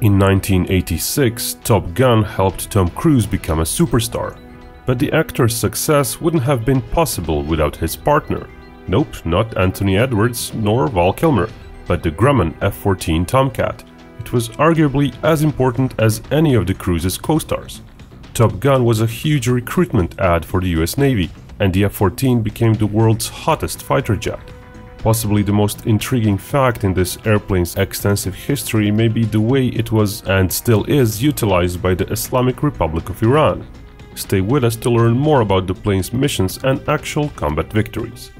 In 1986, Top Gun helped Tom Cruise become a superstar. But the actor's success wouldn't have been possible without his partner. Nope, not Anthony Edwards nor Val Kilmer, but the Grumman F-14 Tomcat. It was arguably as important as any of the Cruise's co-stars. Top Gun was a huge recruitment ad for the US Navy, and the F-14 became the world's hottest fighter jet. Possibly the most intriguing fact in this airplane's extensive history may be the way it was and still is utilized by the Islamic Republic of Iran. Stay with us to learn more about the plane's missions and actual combat victories.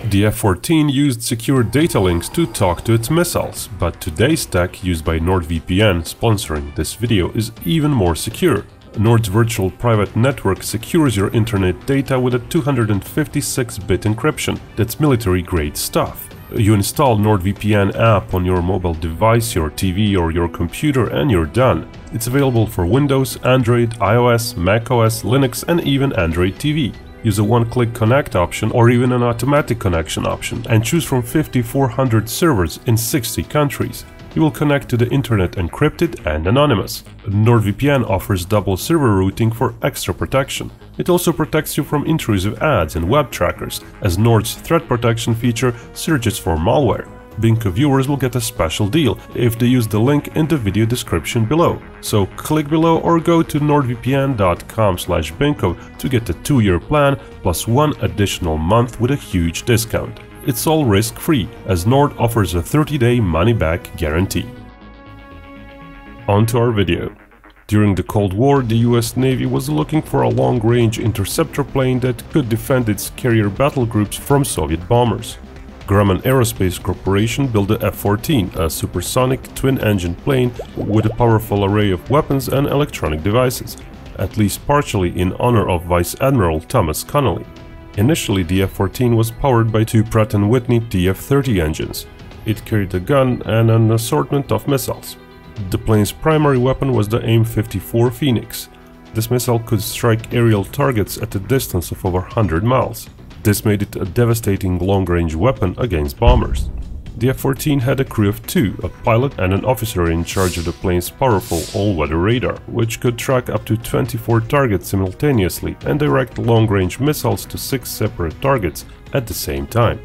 The F-14 used secure data links to talk to its missiles, but today's tech used by NordVPN sponsoring this video is even more secure. Nord's virtual private network secures your internet data with a 256-bit encryption. That's military-grade stuff. You install NordVPN app on your mobile device, your TV or your computer, and you're done. It's available for Windows, Android, iOS, macOS, Linux, and even Android TV. Use a one-click connect option or even an automatic connection option and choose from 5,400 servers in 60 countries. You will connect to the internet encrypted and anonymous. NordVPN offers double server routing for extra protection. It also protects you from intrusive ads and web trackers, as Nord's threat protection feature searches for malware. Binko viewers will get a special deal if they use the link in the video description below. So click below or go to nordvpn.com/binko to get a 2-year plan plus 1 additional month with a huge discount. It's all risk-free, as Nord offers a 30-day money-back guarantee. On to our video. During the Cold War, the US Navy was looking for a long-range interceptor plane that could defend its carrier battle groups from Soviet bombers. Grumman Aerospace Corporation built the F-14, a supersonic twin-engine plane with a powerful array of weapons and electronic devices, at least partially in honor of Vice Admiral Thomas Connolly. Initially, the F-14 was powered by 2 Pratt & Whitney TF-30 engines. It carried a gun and an assortment of missiles. The plane's primary weapon was the AIM-54 Phoenix. This missile could strike aerial targets at a distance of over 100 miles. This made it a devastating long-range weapon against bombers. The F-14 had a crew of 2, a pilot and an officer in charge of the plane's powerful all-weather radar, which could track up to 24 targets simultaneously and direct long-range missiles to 6 separate targets at the same time.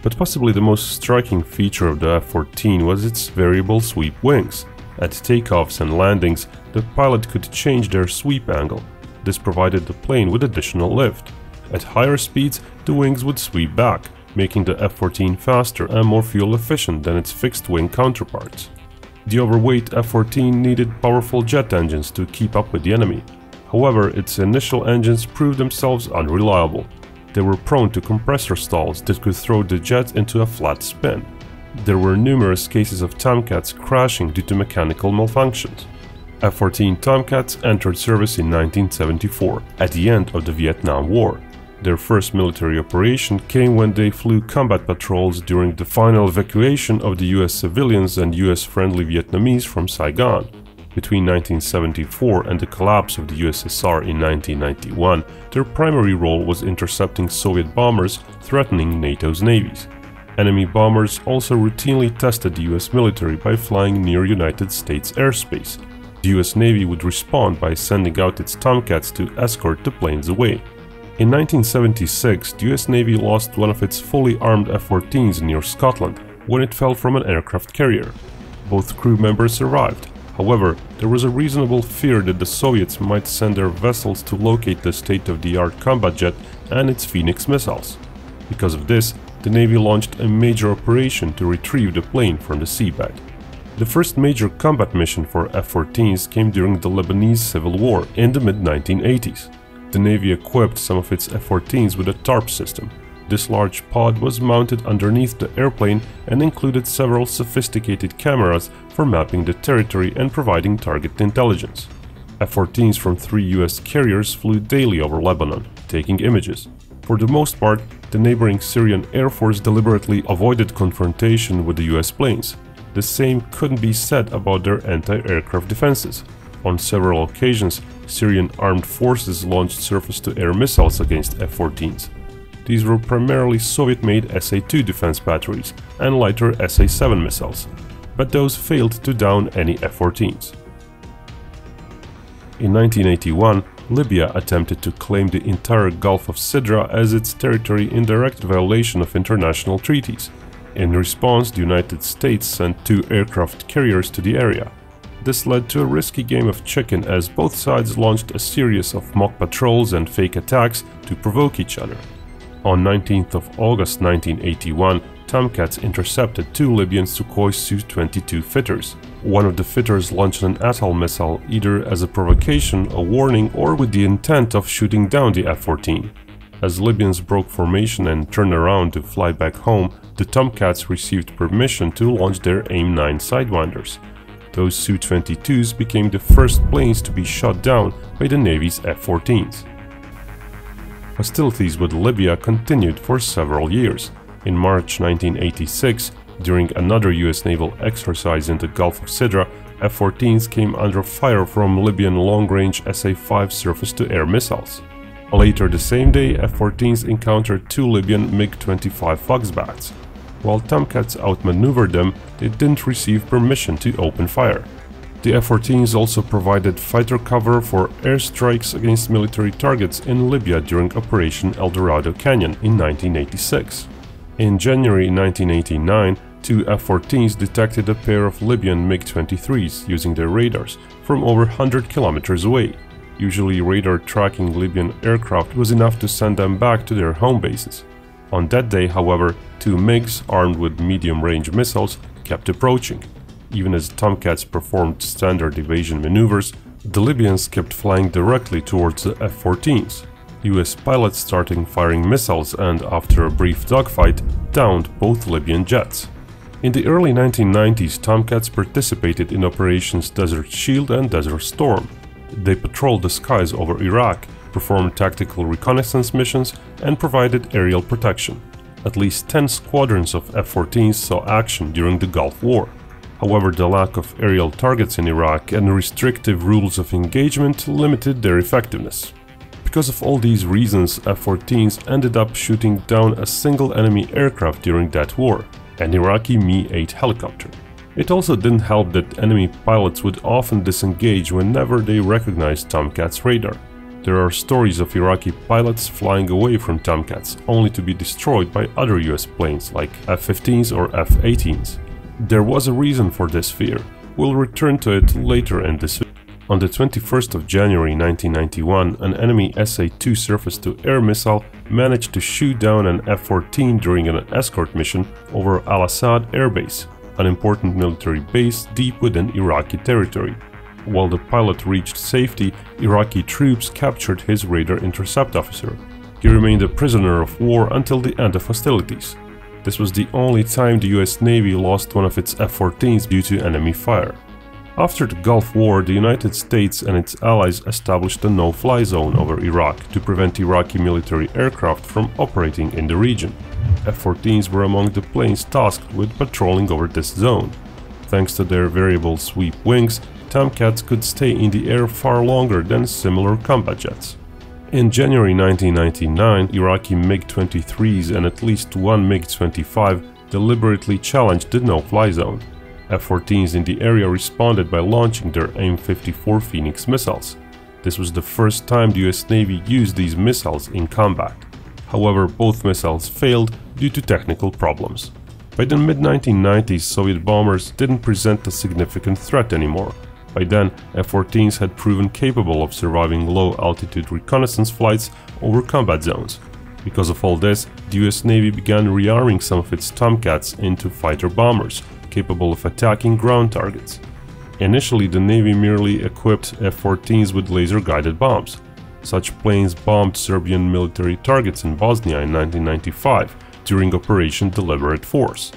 But possibly the most striking feature of the F-14 was its variable sweep wings. At takeoffs and landings, the pilot could change their sweep angle. This provided the plane with additional lift. At higher speeds, the wings would sweep back, making the F-14 faster and more fuel efficient than its fixed-wing counterparts. The overweight F-14 needed powerful jet engines to keep up with the enemy. However, its initial engines proved themselves unreliable. They were prone to compressor stalls that could throw the jet into a flat spin. There were numerous cases of Tomcats crashing due to mechanical malfunctions. F-14 Tomcats entered service in 1974, at the end of the Vietnam War. Their first military operation came when they flew combat patrols during the final evacuation of the US civilians and US-friendly Vietnamese from Saigon. Between 1974 and the collapse of the USSR in 1991, their primary role was intercepting Soviet bombers threatening NATO's navies. Enemy bombers also routinely tested the US military by flying near United States airspace. The US Navy would respond by sending out its Tomcats to escort the planes away. In 1976, the US Navy lost one of its fully armed F-14s near Scotland when it fell from an aircraft carrier. Both crew members survived. However, there was a reasonable fear that the Soviets might send their vessels to locate the state-of-the-art combat jet and its Phoenix missiles. Because of this, the Navy launched a major operation to retrieve the plane from the seabed. The first major combat mission for F-14s came during the Lebanese Civil War in the mid-1980s. The Navy equipped some of its F-14s with a TARP system. This large pod was mounted underneath the airplane and included several sophisticated cameras for mapping the territory and providing target intelligence. F-14s from 3 US carriers flew daily over Lebanon, taking images. For the most part, the neighboring Syrian Air Force deliberately avoided confrontation with the US planes. The same couldn't be said about their anti-aircraft defenses. On several occasions, Syrian armed forces launched surface-to-air missiles against F-14s. these were primarily Soviet-made SA-2 defense batteries and lighter SA-7 missiles, but those failed to down any F-14s. In 1981, Libya attempted to claim the entire Gulf of Sidra as its territory in direct violation of international treaties. In response, the United States sent 2 aircraft carriers to the area. This led to a risky game of chicken as both sides launched a series of mock patrols and fake attacks to provoke each other. On 19th of August 1981, Tomcats intercepted 2 Libyan Sukhoi Su-22 fitters. One of the fitters launched an Atoll missile either as a provocation, a warning, or with the intent of shooting down the F-14. As Libyans broke formation and turned around to fly back home, the Tomcats received permission to launch their AIM-9 Sidewinders. Those Su-22s became the first planes to be shot down by the Navy's F-14s. Hostilities with Libya continued for several years. In March 1986, during another US naval exercise in the Gulf of Sidra, F-14s came under fire from Libyan long-range SA-5 surface-to-air missiles. Later the same day, F-14s encountered 2 Libyan MiG-25 Foxbats. While Tomcats outmaneuvered them, they didn't receive permission to open fire. The F-14s also provided fighter cover for airstrikes against military targets in Libya during Operation El Dorado Canyon in 1986. In January 1989, 2 F-14s detected a pair of Libyan MiG-23s using their radars from over 100 kilometers away. Usually radar tracking Libyan aircraft was enough to send them back to their home bases. On that day, however, 2 MiGs armed with medium-range missiles kept approaching. Even as Tomcats performed standard evasion maneuvers, the Libyans kept flying directly towards the F-14s. US pilots started firing missiles and, after a brief dogfight, downed both Libyan jets. In the early 1990s, Tomcats participated in Operations Desert Shield and Desert Storm. They patrolled the skies over Iraq, performed tactical reconnaissance missions, and provided aerial protection. At least 10 squadrons of F-14s saw action during the Gulf War. However, the lack of aerial targets in Iraq and restrictive rules of engagement limited their effectiveness. Because of all these reasons, F-14s ended up shooting down a single enemy aircraft during that war, an Iraqi Mi-8 helicopter. It also didn't help that enemy pilots would often disengage whenever they recognized Tomcats' radar. There are stories of Iraqi pilots flying away from Tomcats only to be destroyed by other US planes like F-15s or F-18s. There was a reason for this fear. We'll return to it later in this video. On the 21st of January 1991, an enemy SA-2 surface-to-air missile managed to shoot down an F-14 during an escort mission over Al-Assad Air Base, an important military base deep within Iraqi territory. While the pilot reached safety, Iraqi troops captured his radar intercept officer. He remained a prisoner of war until the end of hostilities. This was the only time the US Navy lost one of its F-14s due to enemy fire. After the Gulf War, the United States and its allies established a no-fly zone over Iraq to prevent Iraqi military aircraft from operating in the region. F-14s were among the planes tasked with patrolling over this zone. Thanks to their variable sweep wings, Tomcats could stay in the air far longer than similar combat jets. In January 1999, Iraqi MiG-23s and at least one MiG-25 deliberately challenged the no-fly zone. F-14s in the area responded by launching their AIM-54 Phoenix missiles. This was the first time the US Navy used these missiles in combat. However, both missiles failed due to technical problems. By the mid-1990s, Soviet bombers didn't present a significant threat anymore. By then, F-14s had proven capable of surviving low-altitude reconnaissance flights over combat zones. Because of all this, the US Navy began rearming some of its Tomcats into fighter bombers, capable of attacking ground targets. Initially, the Navy merely equipped F-14s with laser-guided bombs. Such planes bombed Serbian military targets in Bosnia in 1995 during Operation Deliberate Force.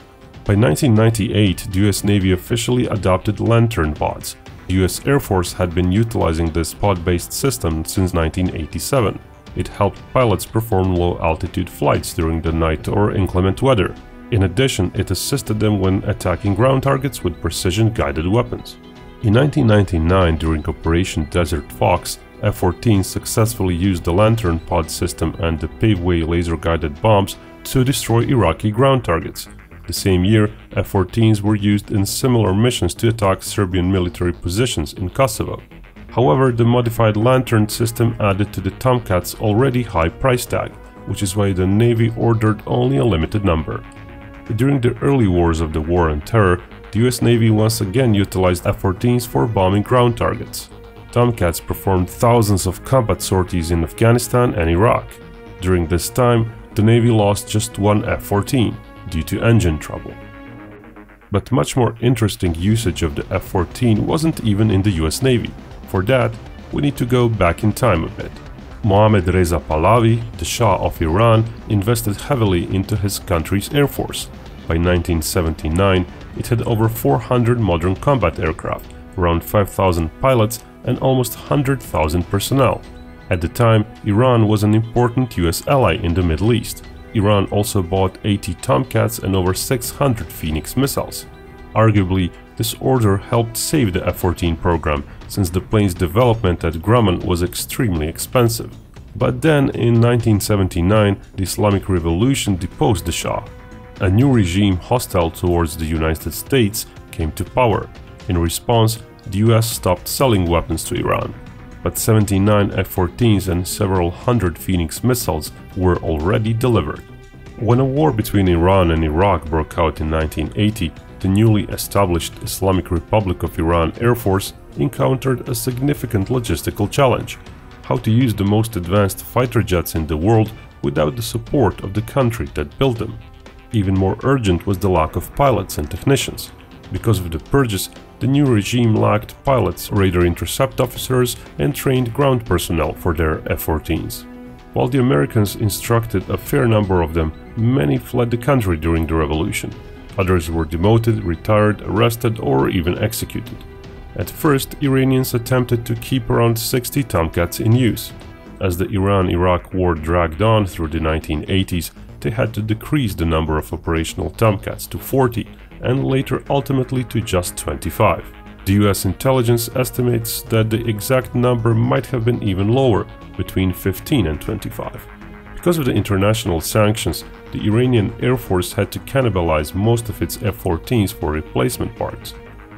By 1998, the US Navy officially adopted Lantern pods. The US Air Force had been utilizing this pod-based system since 1987. It helped pilots perform low-altitude flights during the night or inclement weather. In addition, it assisted them when attacking ground targets with precision-guided weapons. In 1999, during Operation Desert Fox, F-14s successfully used the Lantern pod system and the Paveway laser-guided bombs to destroy Iraqi ground targets. The same year, F-14s were used in similar missions to attack Serbian military positions in Kosovo. However, the modified Lantern system added to the Tomcats' already high price tag, which is why the Navy ordered only a limited number. During the early wars of the War on Terror, the US Navy once again utilized F-14s for bombing ground targets. Tomcats performed thousands of combat sorties in Afghanistan and Iraq. During this time, the Navy lost just one F-14 due to engine trouble. But much more interesting usage of the F-14 wasn't even in the US Navy. For that, we need to go back in time a bit. Mohammad Reza Pahlavi, the Shah of Iran, invested heavily into his country's air force. By 1979, it had over 400 modern combat aircraft, around 5,000 pilots, and almost 100,000 personnel. At the time, Iran was an important US ally in the Middle East. Iran also bought 80 Tomcats and over 600 Phoenix missiles. Arguably, this order helped save the F-14 program, since the plane's development at Grumman was extremely expensive. But then, in 1979, the Islamic Revolution deposed the Shah. A new regime hostile towards the United States came to power. In response, the US stopped selling weapons to Iran. But 79 F-14s and several hundred Phoenix missiles were already delivered. When a war between Iran and Iraq broke out in 1980, the newly established Islamic Republic of Iran Air Force encountered a significant logistical challenge: how to use the most advanced fighter jets in the world without the support of the country that built them. Even more urgent was the lack of pilots and technicians. Because of the purges, the new regime lacked pilots, radar intercept officers, and trained ground personnel for their F-14s. While the Americans instructed a fair number of them, many fled the country during the revolution. Others were demoted, retired, arrested, or even executed. At first, Iranians attempted to keep around 60 Tomcats in use. As the Iran-Iraq war dragged on through the 1980s, they had to decrease the number of operational Tomcats to 40, and later ultimately to just 25. The US intelligence estimates that the exact number might have been even lower, between 15 and 25. Because of the international sanctions, the Iranian Air Force had to cannibalize most of its F-14s for replacement parts.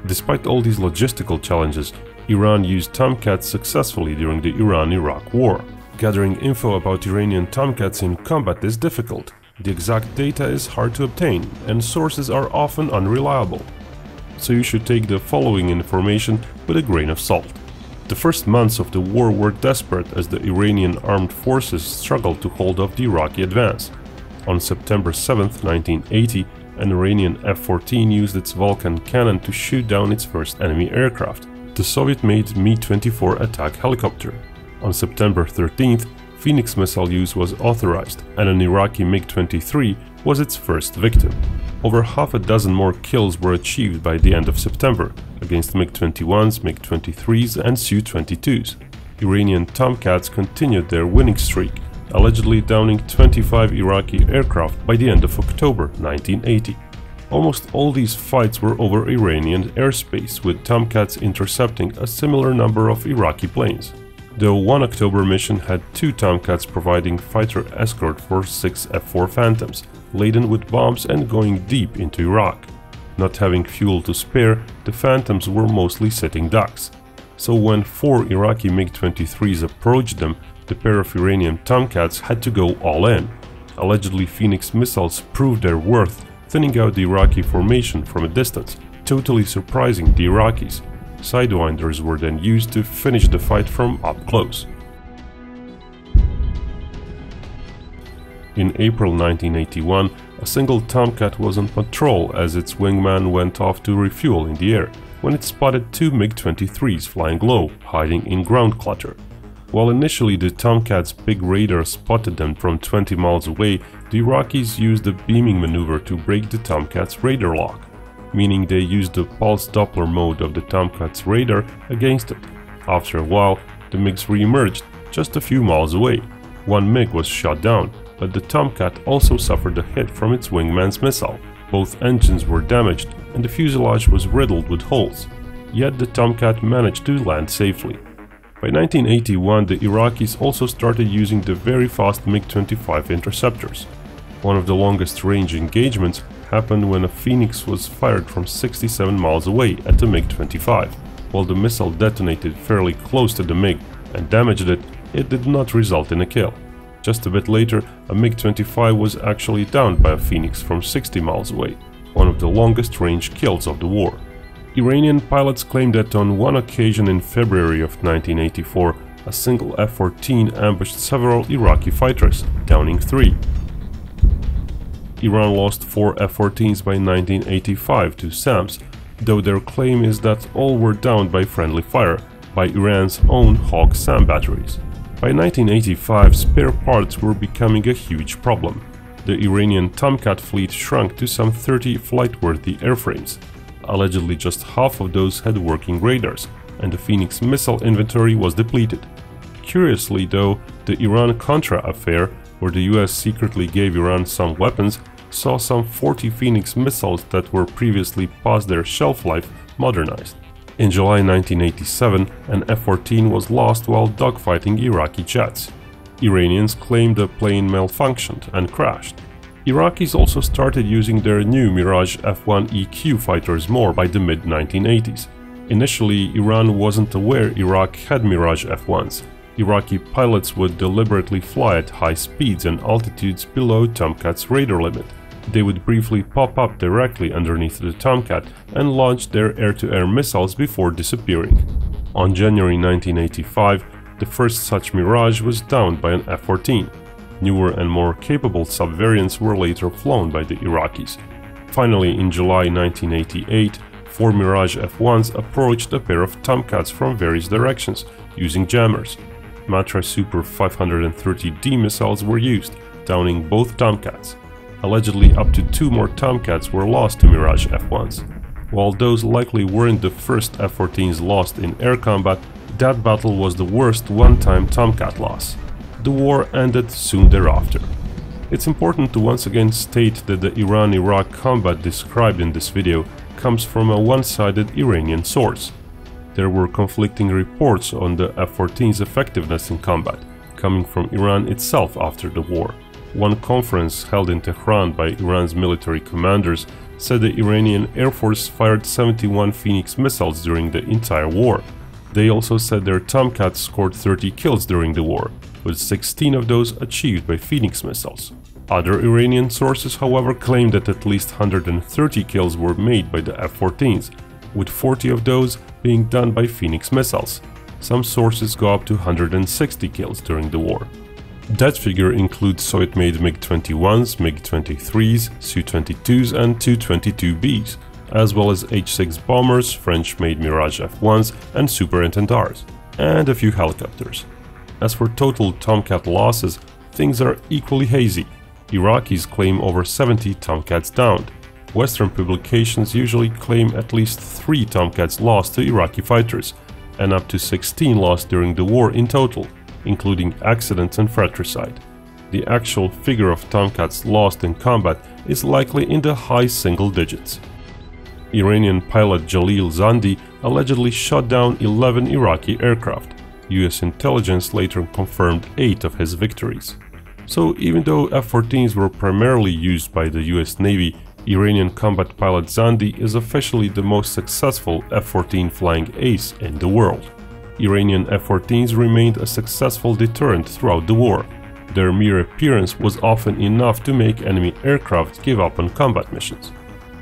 Despite all these logistical challenges, Iran used Tomcats successfully during the Iran-Iraq war. Gathering info about Iranian Tomcats in combat is difficult. The exact data is hard to obtain, and sources are often unreliable. So you should take the following information with a grain of salt. The first months of the war were desperate as the Iranian armed forces struggled to hold off the Iraqi advance. On September 7, 1980, an Iranian F-14 used its Vulcan cannon to shoot down its first enemy aircraft, the Soviet-made Mi-24 attack helicopter. On September 13th, Phoenix missile use was authorized, and an Iraqi MiG-23 was its first victim. Over half a dozen more kills were achieved by the end of September against MiG-21s, MiG-23s, and Su-22s. Iranian Tomcats continued their winning streak, allegedly downing 25 Iraqi aircraft by the end of October 1980. Almost all these fights were over Iranian airspace, with Tomcats intercepting a similar number of Iraqi planes. The 1 October mission had 2 Tomcats providing fighter escort for 6 F-4 Phantoms, laden with bombs and going deep into Iraq. Not having fuel to spare, the Phantoms were mostly sitting ducks. So when 4 Iraqi MiG-23s approached them, the pair of Iranian Tomcats had to go all in. Allegedly, Phoenix missiles proved their worth, thinning out the Iraqi formation from a distance, totally surprising the Iraqis. Sidewinders were then used to finish the fight from up close. In April 1981, a single Tomcat was on patrol as its wingman went off to refuel in the air, when it spotted 2 MiG-23s flying low, hiding in ground clutter. While initially the Tomcat's big radar spotted them from 20 miles away, the Iraqis used a beaming maneuver to break the Tomcat's radar lock, meaning they used the pulse Doppler mode of the Tomcat's radar against it. After a while, the MiGs re-emerged just a few miles away. One MiG was shot down, but the Tomcat also suffered a hit from its wingman's missile. Both engines were damaged and the fuselage was riddled with holes. Yet the Tomcat managed to land safely. By 1981, the Iraqis also started using the very fast MiG-25 interceptors. One of the longest range engagements happened when a Phoenix was fired from 67 miles away at the MiG-25. While the missile detonated fairly close to the MiG and damaged it, it did not result in a kill. Just a bit later, a MiG-25 was actually downed by a Phoenix from 60 miles away, one of the longest range kills of the war. Iranian pilots claimed that on one occasion in February of 1984, a single F-14 ambushed several Iraqi fighters, downing 3. Iran lost 4 F-14s by 1985 to SAMs, though their claim is that all were downed by friendly fire, by Iran's own Hawk SAM batteries. By 1985, spare parts were becoming a huge problem. The Iranian Tomcat fleet shrunk to some 30 flight-worthy airframes. Allegedly just half of those had working radars, and the Phoenix missile inventory was depleted. Curiously though, the Iran-Contra affair, where the US secretly gave Iran some weapons, saw some 40 Phoenix missiles that were previously past their shelf life modernized. In July 1987, an F-14 was lost while dogfighting Iraqi jets. Iranians claimed the plane malfunctioned and crashed. Iraqis also started using their new Mirage F-1EQ fighters more by the mid-1980s. Initially, Iran wasn't aware Iraq had Mirage F-1s. Iraqi pilots would deliberately fly at high speeds and altitudes below Tomcat's radar limit. They would briefly pop up directly underneath the Tomcat and launch their air-to-air missiles before disappearing. On January 1985, the first such Mirage was downed by an F-14. Newer and more capable subvariants were later flown by the Iraqis. Finally, in July 1988, 4 Mirage F-1s approached a pair of Tomcats from various directions, using jammers. Matra Super 530D missiles were used, downing both Tomcats. Allegedly, up to 2 more Tomcats were lost to Mirage F-1s. While those likely weren't the first F-14s lost in air combat, that battle was the worst one-time Tomcat loss. The war ended soon thereafter. It's important to once again state that the Iran-Iraq combat described in this video comes from a one-sided Iranian source. There were conflicting reports on the F-14's effectiveness in combat, coming from Iran itself after the war. One conference held in Tehran by Iran's military commanders said the Iranian Air Force fired 71 Phoenix missiles during the entire war. They also said their Tomcats scored 30 kills during the war, with 16 of those achieved by Phoenix missiles. Other Iranian sources, however, claimed that at least 130 kills were made by the F-14s, with 40 of those being done by Phoenix missiles. Some sources go up to 160 kills during the war. That figure includes Soviet-made MiG-21s, MiG-23s, Su-22s and Tu-22Bs, as well as H-6 bombers, French-made Mirage F-1s and Superintendars, and a few helicopters. As for total Tomcat losses, things are equally hazy. Iraqis claim over 70 Tomcats downed. Western publications usually claim at least 3 Tomcats lost to Iraqi fighters, and up to 16 lost during the war in total, including accidents and fratricide. The actual figure of Tomcats lost in combat is likely in the high single digits. Iranian pilot Jalil Zandi allegedly shot down 11 Iraqi aircraft. US intelligence later confirmed 8 of his victories. So even though F-14s were primarily used by the US Navy, Iranian combat pilot Zandi is officially the most successful F-14 flying ace in the world. Iranian F-14s remained a successful deterrent throughout the war. Their mere appearance was often enough to make enemy aircraft give up on combat missions.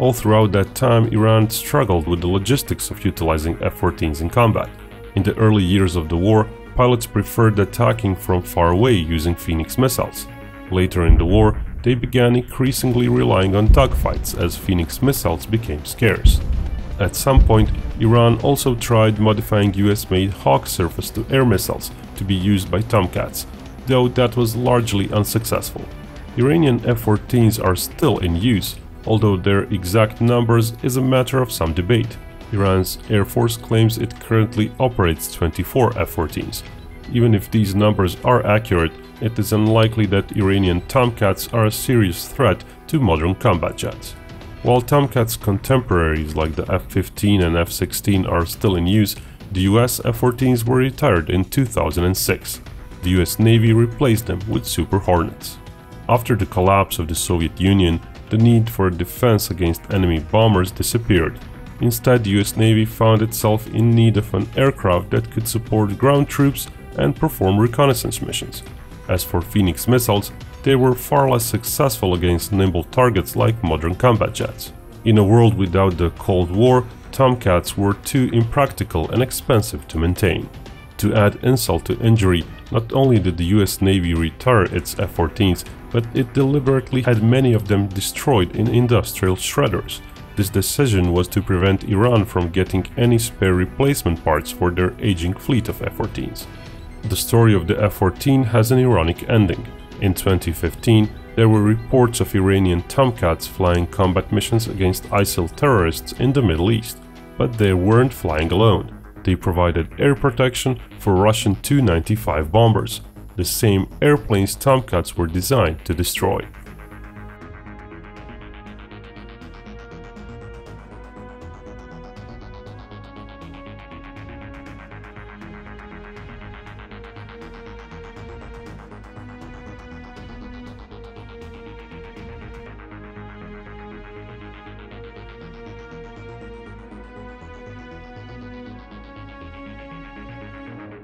All throughout that time, Iran struggled with the logistics of utilizing F-14s in combat. In the early years of the war, pilots preferred attacking from far away using Phoenix missiles. Later in the war, they began increasingly relying on dogfights as Phoenix missiles became scarce. At some point, Iran also tried modifying US-made Hawk surface-to-air missiles to be used by Tomcats, though that was largely unsuccessful. Iranian F-14s are still in use, although their exact numbers is a matter of some debate. Iran's Air Force claims it currently operates 24 F-14s. Even if these numbers are accurate, it is unlikely that Iranian Tomcats are a serious threat to modern combat jets. While Tomcats' contemporaries like the F-15 and F-16 are still in use, The US F-14s were retired in 2006. The US Navy replaced them with Super Hornets. After the collapse of the Soviet Union, the need for defense against enemy bombers disappeared. Instead, the US Navy found itself in need of an aircraft that could support ground troops and perform reconnaissance missions. As for Phoenix missiles, they were far less successful against nimble targets like modern combat jets. In a world without the Cold War, Tomcats were too impractical and expensive to maintain. To add insult to injury, not only did the US Navy retire its F-14s, but it deliberately had many of them destroyed in industrial shredders. This decision was to prevent Iran from getting any spare replacement parts for their aging fleet of F-14s. The story of the F-14 has an ironic ending. In 2015, there were reports of Iranian Tomcats flying combat missions against ISIL terrorists in the Middle East. But they weren't flying alone. They provided air protection for Russian Tu-95 bombers, the same airplanes Tomcats were designed to destroy.